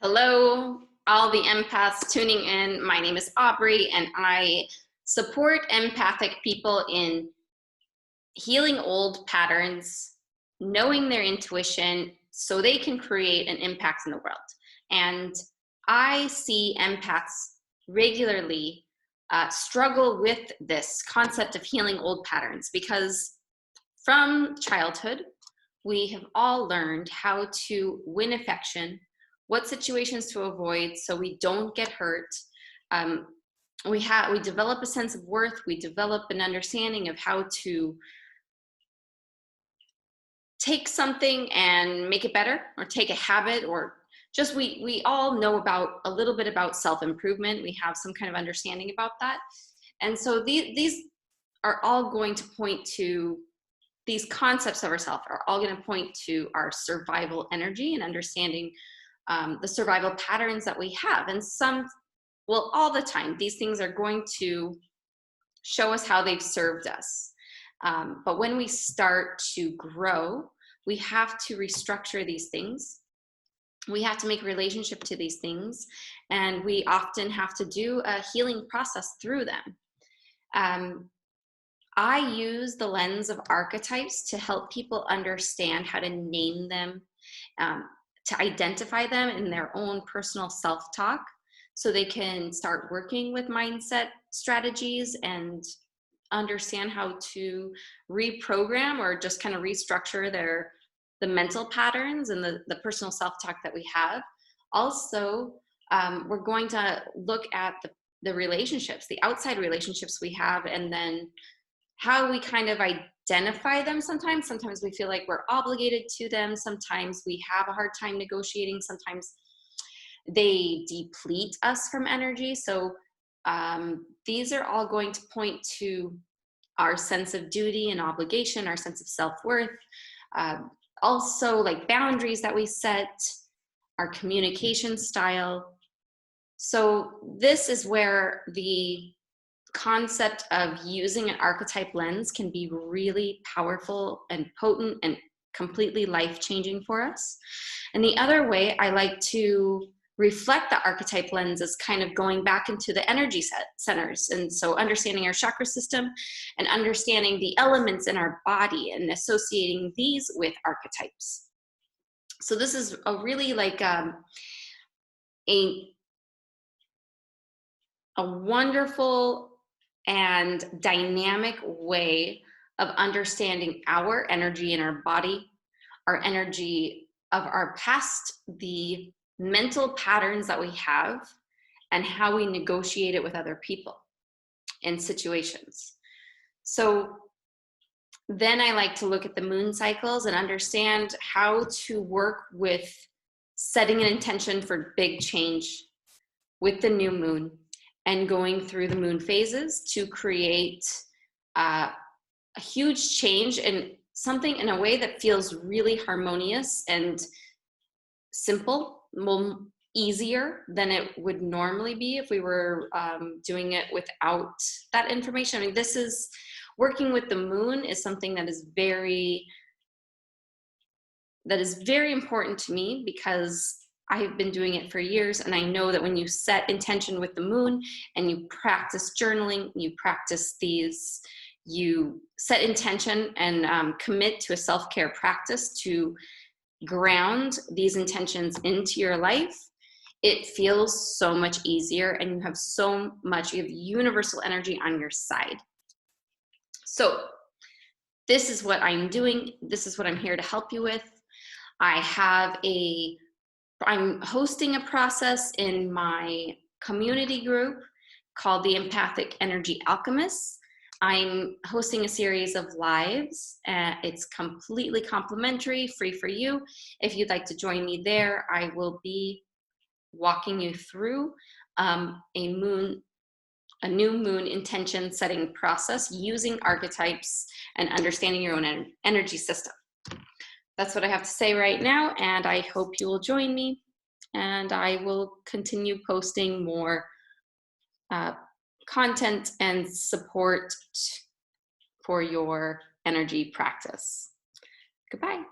Hello, all the empaths tuning in. My name is Aubrey, and I support empathic people in healing old patterns, knowing their intuition so they can create an impact in the world. And I see empaths regularly struggle with this concept of healing old patterns because from childhood, we have all learned how to win affection, what situations to avoid so we don't get hurt. We develop a sense of worth. We develop an understanding of how to take something and make it better, or take a habit, or just we all know about a little bit about self-improvement. We have some kind of understanding about that. And so these are all going to point to, these concepts of ourselves are all going to point to our survival energy and understanding the survival patterns that we have. And all the time, these things are going to show us how they've served us. But when we start to grow, we have to restructure these things. We have to make a relationship to these things, and we often have to do a healing process through them. I use the lens of archetypes to help people understand how to name them, to identify them in their own personal self-talk, so they can start working with mindset strategies and understand how to reprogram or just kind of restructure the mental patterns and the personal self-talk that we have. Also, we're going to look at the relationships, the outside relationships we have, and then how we kind of identify them sometimes. Sometimes we feel like we're obligated to them. Sometimes we have a hard time negotiating. Sometimes they deplete us from energy. So these are all going to point to our sense of duty and obligation, our sense of self-worth, also like boundaries that we set, our communication style. So this is where the concept of using an archetype lens can be really powerful and potent and completely life-changing for us. And the other way I like to reflect the archetype lens is kind of going back into the energy centers. And so understanding our chakra system and understanding the elements in our body and associating these with archetypes. So this is a really like a wonderful and dynamic way of understanding our energy in our body, our energy of our past, the mental patterns that we have, and how we negotiate it with other people in situations. So then I like to look at the moon cycles and understand how to work with setting an intention for big change with the new moon and going through the moon phases to create a huge change in something in a way that feels really harmonious and simple, easier than it would normally be if we were doing it without that information. I mean, this is, working with the moon is something that is very important to me, because I have been doing it for years, and I know that when you set intention with the moon and you practice journaling, you practice these, you set intention and commit to a self-care practice to ground these intentions into your life, it feels so much easier, and you have universal energy on your side. So this is what I'm doing. This is what I'm here to help you with. I'm hosting a process in my community group called the Empathic Energy Alchemists. I'm hosting a series of lives. It's completely complimentary, free for you. If you'd like to join me there, I will be walking you through a new moon intention setting process using archetypes and understanding your own energy system. That's what I have to say right now, and I hope you will join me, and I will continue posting more content and support for your energy practice. Goodbye.